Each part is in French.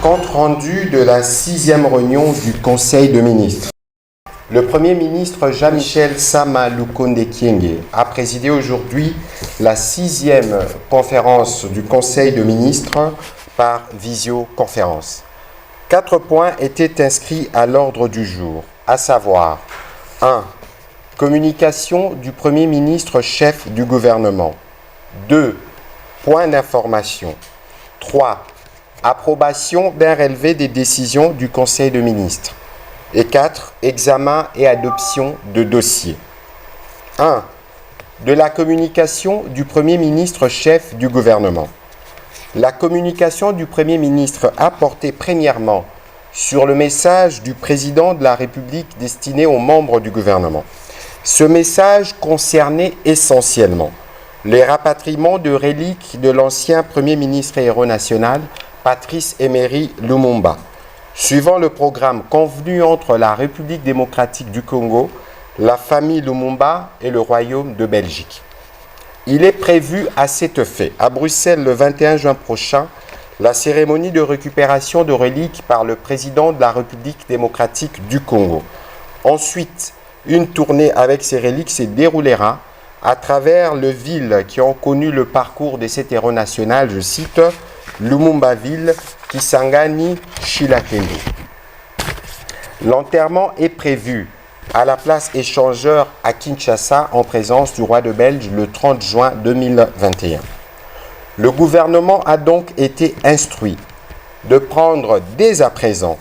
Compte rendu de la 6e réunion du Conseil de ministres. Le Premier ministre Jean-Michel Sama Lukonde Kyenge a présidé aujourd'hui la 6e conférence du Conseil de ministres par visioconférence. 4 points étaient inscrits à l'ordre du jour, à savoir 1. Communication du Premier ministre chef du gouvernement. 2. Point d'information. 3. Approbation d'un relevé des décisions du Conseil de ministres. Et 4. Examen et adoption de dossiers. 1. De la communication du Premier ministre chef du gouvernement. La communication du Premier ministre a porté premièrement sur le message du Président de la République destiné aux membres du gouvernement. Ce message concernait essentiellement les rapatriements de reliques de l'ancien Premier ministre et héros national, Patrice Emery Lumumba, suivant le programme convenu entre la République démocratique du Congo, la famille Lumumba et le Royaume de Belgique. Il est prévu à cet effet, à Bruxelles le 21 juin prochain, la cérémonie de récupération de reliques par le président de la République démocratique du Congo. Ensuite, une tournée avec ces reliques se déroulera à travers les villes qui ont connu le parcours de cet héros national, je cite, Lumumbaville, Kisangani, Chilatendu. L'enterrement est prévu à la place échangeur à Kinshasa en présence du roi de Belge le 30 juin 2021. Le gouvernement a donc été instruit de prendre dès à présent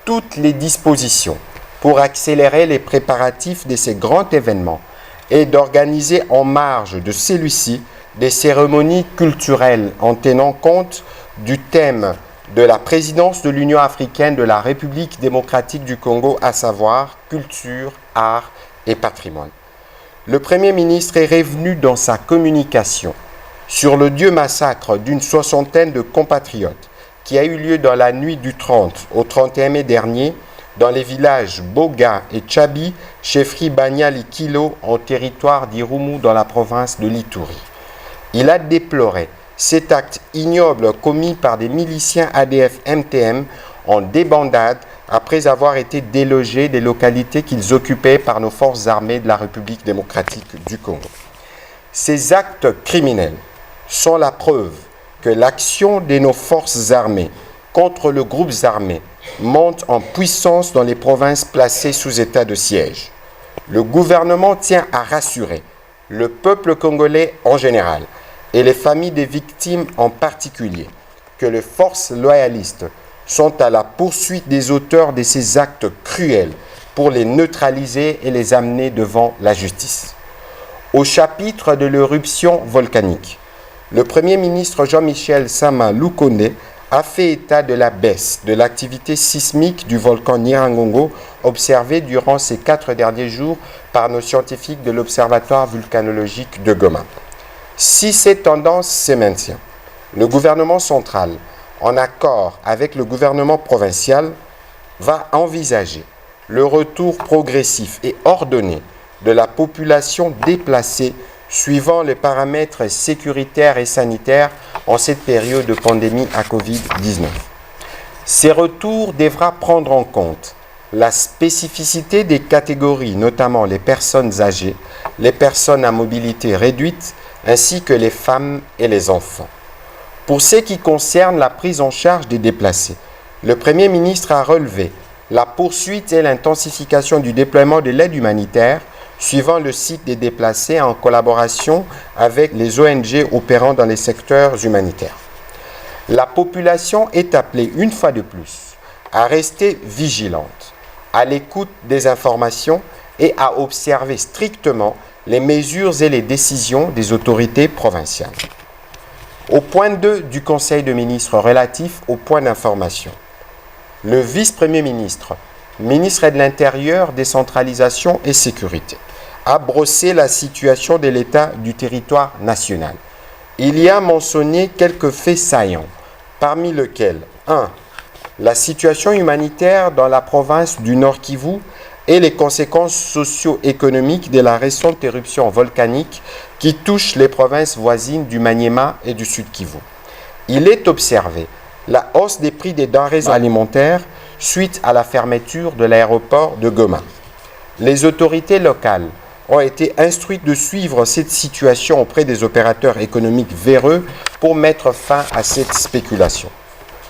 toutes les dispositions pour accélérer les préparatifs de ces grands événements et d'organiser en marge de celui-ci des cérémonies culturelles en tenant compte du thème de la présidence de l'Union africaine de la République démocratique du Congo, à savoir culture, art et patrimoine. Le Premier ministre est revenu dans sa communication sur le dieu massacre d'une 60aine de compatriotes qui a eu lieu dans la nuit du 30 au 31 mai dernier dans les villages Boga et Tchabi, chefferie Banyali-Kilo en territoire d'Irumu dans la province de l'Ituri. Il a déploré cet acte ignoble commis par des miliciens ADF-MTM en débandade après avoir été délogés des localités qu'ils occupaient par nos forces armées de la République démocratique du Congo. Ces actes criminels sont la preuve que l'action de nos forces armées contre le groupe armé monte en puissance dans les provinces placées sous état de siège. Le gouvernement tient à rassurer le peuple congolais en général et les familles des victimes en particulier que les forces loyalistes sont à la poursuite des auteurs de ces actes cruels pour les neutraliser et les amener devant la justice. Au chapitre de l'éruption volcanique, le Premier ministre Jean-Michel Sama Lukonde a fait état de la baisse de l'activité sismique du volcan Nyiragongo observée durant ces 4 derniers jours par nos scientifiques de l'Observatoire vulcanologique de Goma. Si cette tendance se maintient, le gouvernement central, en accord avec le gouvernement provincial, va envisager le retour progressif et ordonné de la population déplacée suivant les paramètres sécuritaires et sanitaires en cette période de pandémie à Covid-19. Ces retours devront prendre en compte la spécificité des catégories, notamment les personnes âgées, les personnes à mobilité réduite, ainsi que les femmes et les enfants. Pour ce qui concerne la prise en charge des déplacés, le Premier ministre a relevé la poursuite et l'intensification du déploiement de l'aide humanitaire suivant le site des déplacés en collaboration avec les ONG opérant dans les secteurs humanitaires. La population est appelée une fois de plus à rester vigilante, à l'écoute des informations et à observer strictement les mesures et les décisions des autorités provinciales. Au point 2 du Conseil de ministres relatif au point d'information, le vice-premier ministre, ministre de l'Intérieur, Décentralisation et Sécurité, a brossé la situation de l'État du territoire national. Il y a mentionné quelques faits saillants, parmi lesquels 1. La situation humanitaire dans la province du Nord Kivu et les conséquences socio-économiques de la récente éruption volcanique qui touche les provinces voisines du Maniema et du Sud Kivu. Il est observé la hausse des prix des denrées alimentaires suite à la fermeture de l'aéroport de Goma. Les autorités locales ont été instruites de suivre cette situation auprès des opérateurs économiques véreux pour mettre fin à cette spéculation.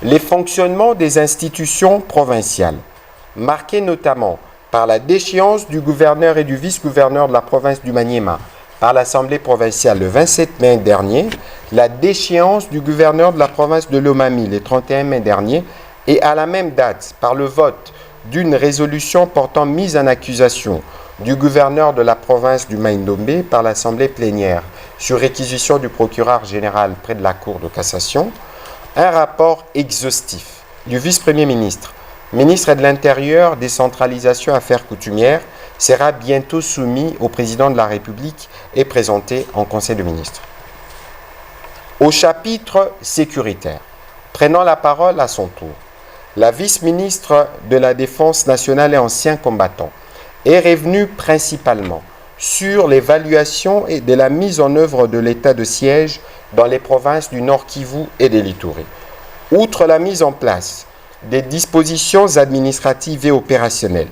Les fonctionnements des institutions provinciales, marqués notamment par la déchéance du gouverneur et du vice-gouverneur de la province du Maniema par l'Assemblée provinciale le 27 mai dernier, la déchéance du gouverneur de la province de Lomami le 31 mai dernier et à la même date par le vote d'une résolution portant mise en accusation du gouverneur de la province du Maïndombe par l'Assemblée plénière sur réquisition du procureur général près de la Cour de cassation, un rapport exhaustif du vice-premier ministre, ministre de l'Intérieur, Décentralisation, Affaires coutumières, sera bientôt soumis au président de la République et présenté en Conseil de ministres. Au chapitre sécuritaire, prenant la parole à son tour, la vice-ministre de la Défense nationale et ancien combattant est revenue principalement sur l'évaluation et de la mise en œuvre de l'état de siège dans les provinces du Nord Kivu et de l'Ituri. Outre la mise en place des dispositions administratives et opérationnelles,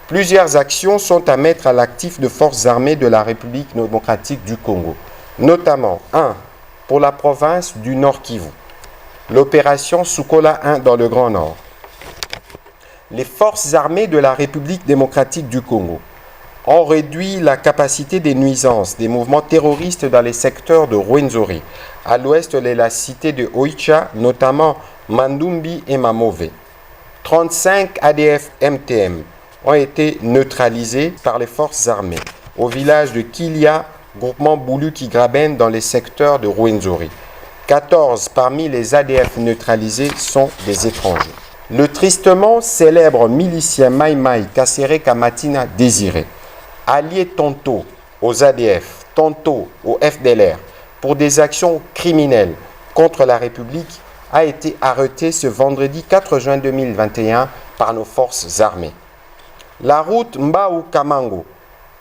plusieurs actions sont à mettre à l'actif de forces armées de la République démocratique du Congo, notamment 1. Pour la province du Nord Kivu, l'opération Sukola 1 dans le Grand Nord. Les forces armées de la République démocratique du Congo ont réduit la capacité des nuisances des mouvements terroristes dans les secteurs de Rwenzori, à l'ouest de la cité de Oicha, notamment Mandumbi et Mamove. 35 ADF MTM ont été neutralisés par les forces armées au village de Kilia, groupement Boulu-Kigraben dans les secteurs de Rwenzori. 14 parmi les ADF neutralisés sont des étrangers. Le tristement célèbre milicien Mai Mai Kassere Kamatina Désiré, allié tantôt aux ADF, tantôt au FDLR, pour des actions criminelles contre la République, a été arrêté ce vendredi 4 juin 2021 par nos forces armées. La route Mbao-Kamango,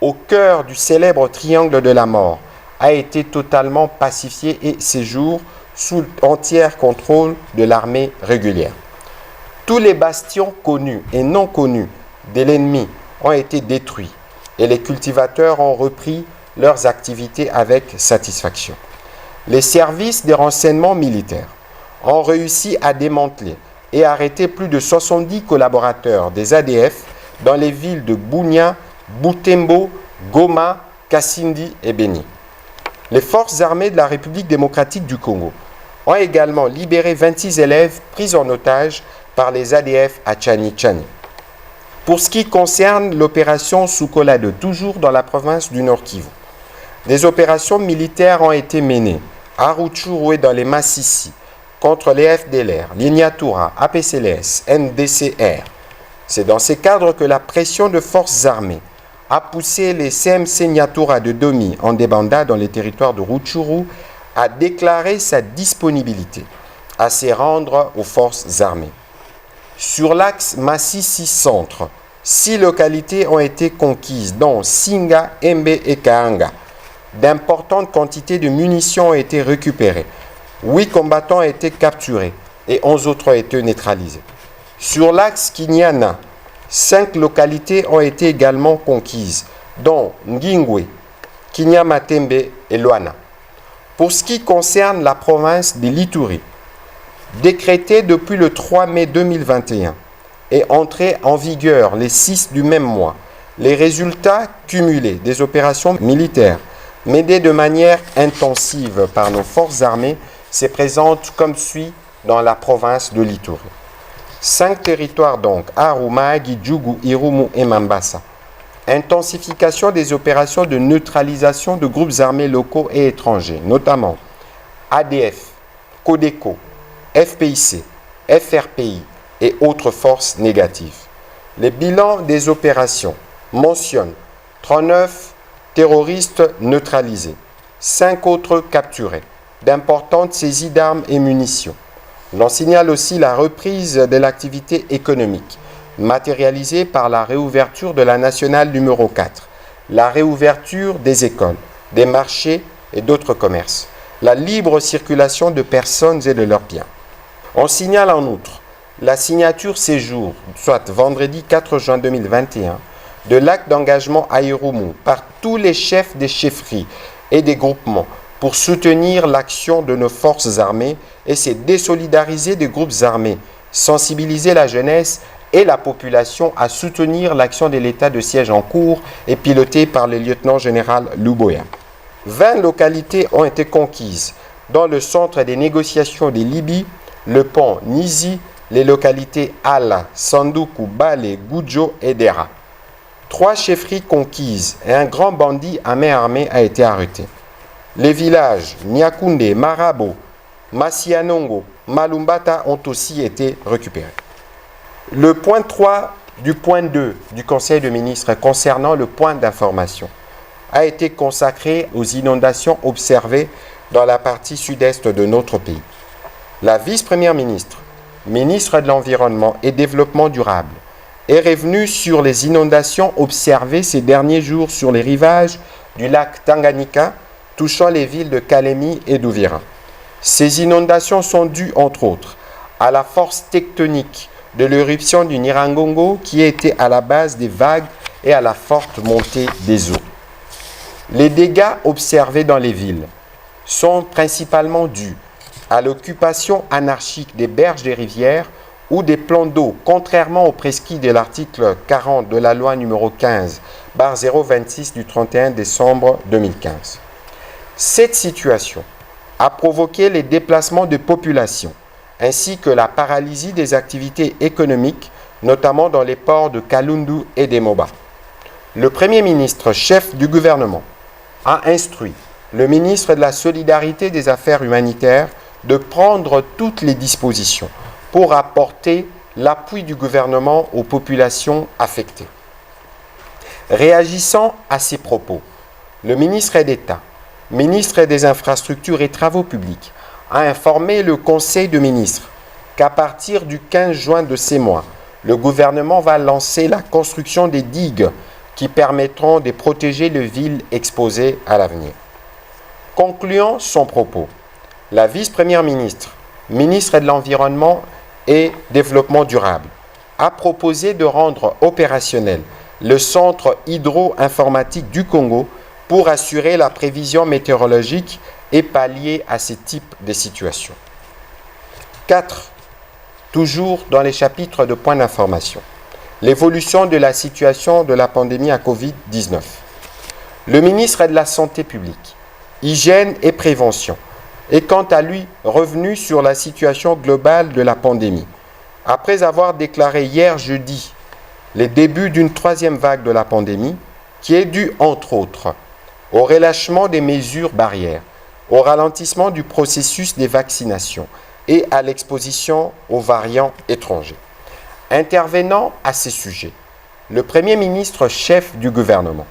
au cœur du célèbre triangle de la mort, a été totalement pacifiée et séjour sous entier contrôle de l'armée régulière. Tous les bastions connus et non connus de l'ennemi ont été détruits et les cultivateurs ont repris leurs activités avec satisfaction. Les services de renseignement militaires ont réussi à démanteler et arrêter plus de 70 collaborateurs des ADF dans les villes de Bunia, Butembo, Goma, Kasindi et Beni. Les forces armées de la République démocratique du Congo ont également libéré 26 élèves pris en otage par les ADF à Tchani-Tchani. Pour ce qui concerne l'opération Sukola 2, toujours dans la province du Nord Kivu, des opérations militaires ont été menées à Rutshuru et dans les Massissi contre les FDLR, l'Ignatura, APCLS, NDCR. C'est dans ces cadres que la pression de forces armées a poussé les CMC Nyatura de Domi en débanda dans les territoires de Rutshuru à déclarer sa disponibilité à se rendre aux forces armées. Sur l'axe Massissi-Centre, 6 localités ont été conquises, dont Singa, Embe et Kaanga. D'importantes quantités de munitions ont été récupérées. 8 combattants ont été capturés et 11 autres ont été neutralisés. Sur l'axe Kinyana, 5 localités ont été également conquises, dont Ngingwe, Kinyamatembe et Luana. Pour ce qui concerne la province de l'Ituri, décrétée depuis le 3 mai 2021 et entrée en vigueur les 6 du même mois, les résultats cumulés des opérations militaires menées de manière intensive par nos forces armées se présentent comme suit dans la province de l'Ituri. 5 territoires donc, Aruma, Gidjougou, Irumu et Mambasa. Intensification des opérations de neutralisation de groupes armés locaux et étrangers, notamment ADF, Codeco, FPIC, FRPI et autres forces négatives. Les bilans des opérations mentionnent 39 terroristes neutralisés, 5 autres capturés, d'importantes saisies d'armes et munitions. L'on signale aussi la reprise de l'activité économique, matérialisée par la réouverture de la nationale numéro 4, la réouverture des écoles, des marchés et d'autres commerces, la libre circulation de personnes et de leurs biens. On signale en outre la signature ces jours, soit vendredi 4 juin 2021, de l'acte d'engagement à Irumu par tous les chefs des chefferies et des groupements pour soutenir l'action de nos forces armées et se désolidariser des groupes armés, sensibiliser la jeunesse et la population à soutenir l'action de l'état de siège en cours et pilotée par le lieutenant-général Luboya. 20 localités ont été conquises, dans le centre des négociations de Libye, le pont Nizi, les localités Ala, Sanduku, Bale, Gudjo et Dera. 3 chefferies conquises et un grand bandit à main armée a été arrêté. Les villages Nyakunde, Marabo, Masianongo, Malumbata ont aussi été récupérés. Le point 3 du point 2 du Conseil de ministres concernant le point d'information a été consacré aux inondations observées dans la partie sud-est de notre pays. La vice-première ministre, ministre de l'Environnement et Développement durable, est revenue sur les inondations observées ces derniers jours sur les rivages du lac Tanganyika, touchant les villes de Kalemi et d'Uvira. Ces inondations sont dues, entre autres, à la force tectonique de l'éruption du Nyiragongo qui était à la base des vagues et à la forte montée des eaux. Les dégâts observés dans les villes sont principalement dus à l'occupation anarchique des berges des rivières ou des plans d'eau, contrairement aux prescrits de l'article 40 de la loi numéro 15/026 du 31 décembre 2015. Cette situation a provoqué les déplacements de population ainsi que la paralysie des activités économiques, notamment dans les ports de Kalundu et d'Emoba. Le Premier ministre, chef du gouvernement, a instruit le ministre de la Solidarité et des Affaires humanitaires de prendre toutes les dispositions pour apporter l'appui du gouvernement aux populations affectées. Réagissant à ces propos, le ministre d'État, ministre des Infrastructures et Travaux publics, a informé le Conseil de ministres qu'à partir du 15 juin de ces mois, le gouvernement va lancer la construction des digues qui permettront de protéger les villes exposées à l'avenir. Concluant son propos, la vice-première ministre, ministre de l'Environnement et Développement durable, a proposé de rendre opérationnel le centre hydro-informatique du Congo pour assurer la prévision météorologique et pallier à ce type de situation. 4. Toujours dans les chapitres de points d'information. L'évolution de la situation de la pandémie à Covid-19. Le ministre de la Santé publique, Hygiène et Prévention est quant à lui revenu sur la situation globale de la pandémie, après avoir déclaré hier jeudi les débuts d'une 3e vague de la pandémie qui est due entre autres au relâchement des mesures barrières, au ralentissement du processus des vaccinations et à l'exposition aux variants étrangers. Intervenant à ces sujets, le Premier ministre chef du gouvernement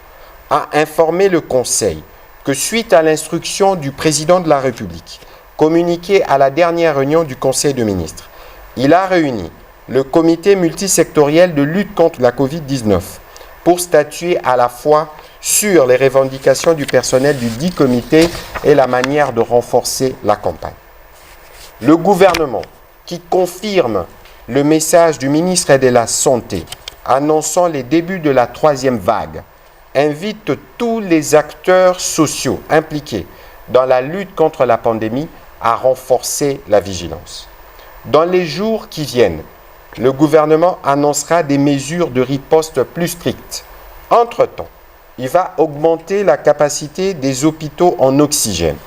a informé le Conseil que suite à l'instruction du président de la République, communiquée à la dernière réunion du Conseil de ministres, il a réuni le comité multisectoriel de lutte contre la Covid-19 pour statuer à la fois sur les revendications du personnel du dit comité et la manière de renforcer la campagne. Le gouvernement, qui confirme le message du ministre de la Santé annonçant les débuts de la 3e vague, invite tous les acteurs sociaux impliqués dans la lutte contre la pandémie à renforcer la vigilance. Dans les jours qui viennent, le gouvernement annoncera des mesures de riposte plus strictes. Entre-temps, il va augmenter la capacité des hôpitaux en oxygène.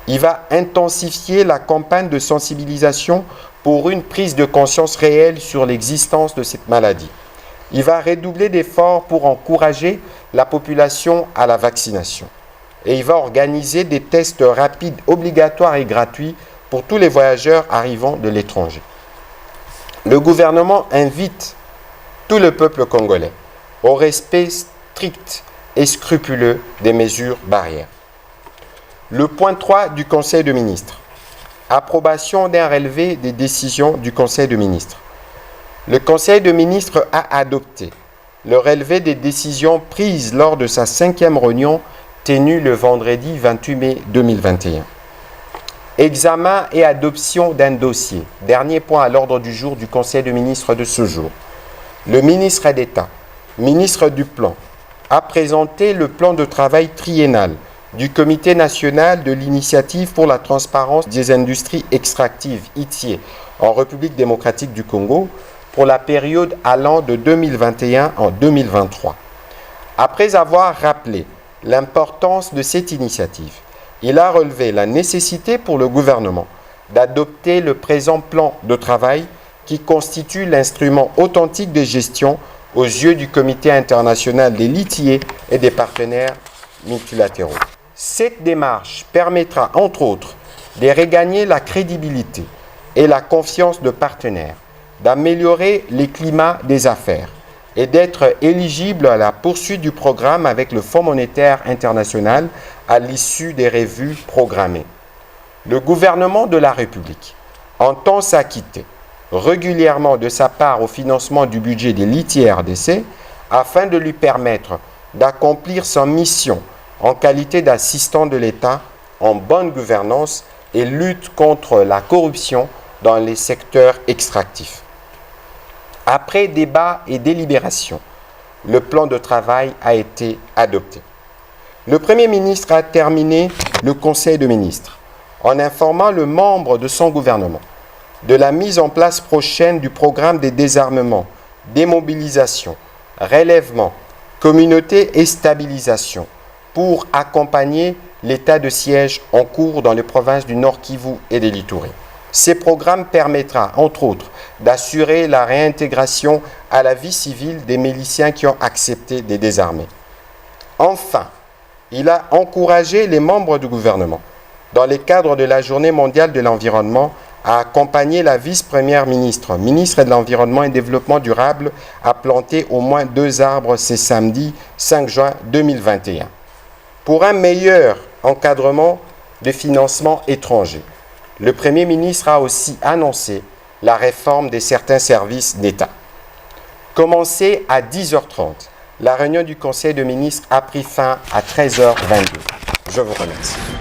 Il va intensifier la campagne de sensibilisation pour une prise de conscience réelle sur l'existence de cette maladie. Il va redoubler d'efforts pour encourager la population à la vaccination. Et il va organiser des tests rapides obligatoires et gratuits pour tous les voyageurs arrivant de l'étranger. Le gouvernement invite tout le peuple congolais au respect strict et scrupuleux des mesures barrières. Le point 3 du Conseil de ministres. Approbation d'un relevé des décisions du Conseil de ministres. Le Conseil de ministres a adopté le relevé des décisions prises lors de sa 5e réunion tenue le vendredi 28 mai 2021. Examen et adoption d'un dossier. Dernier point à l'ordre du jour du Conseil des ministres de ce jour. Le ministre d'État, ministre du Plan, a présenté le plan de travail triennal du Comité national de l'initiative pour la transparence des industries extractives, ITIE, en République démocratique du Congo, pour la période allant de 2021 en 2023. Après avoir rappelé l'importance de cette initiative, il a relevé la nécessité pour le gouvernement d'adopter le présent plan de travail qui constitue l'instrument authentique de gestion aux yeux du Comité international des litiers et des partenaires multilatéraux. Cette démarche permettra, entre autres, de regagner la crédibilité et la confiance de partenaires, d'améliorer les climats des affaires et d'être éligible à la poursuite du programme avec le Fonds monétaire international à l'issue des revues programmées. Le gouvernement de la République entend s'acquitter régulièrement de sa part au financement du budget des litiers RDC afin de lui permettre d'accomplir sa mission en qualité d'assistant de l'État en bonne gouvernance et lutte contre la corruption dans les secteurs extractifs. Après débat et délibération, le plan de travail a été adopté. Le Premier ministre a terminé le Conseil des ministres en informant le membre de son gouvernement de la mise en place prochaine du programme de désarmement, démobilisation, relèvement, communauté et stabilisation pour accompagner l'état de siège en cours dans les provinces du Nord Kivu et de l'Ituri. Ces programmes permettra, entre autres, d'assurer la réintégration à la vie civile des miliciens qui ont accepté de désarmer. Enfin, il a encouragé les membres du gouvernement, dans le cadre de la Journée mondiale de l'environnement, à accompagner la vice-première ministre, ministre de l'Environnement et Développement durable, à planter au moins 2 arbres ce samedi 5 juin 2021. Pour un meilleur encadrement des financements étrangers, le Premier ministre a aussi annoncé la réforme de certains services d'État. Commencée à 10h30, la réunion du Conseil des ministres a pris fin à 13h22. Je vous remercie.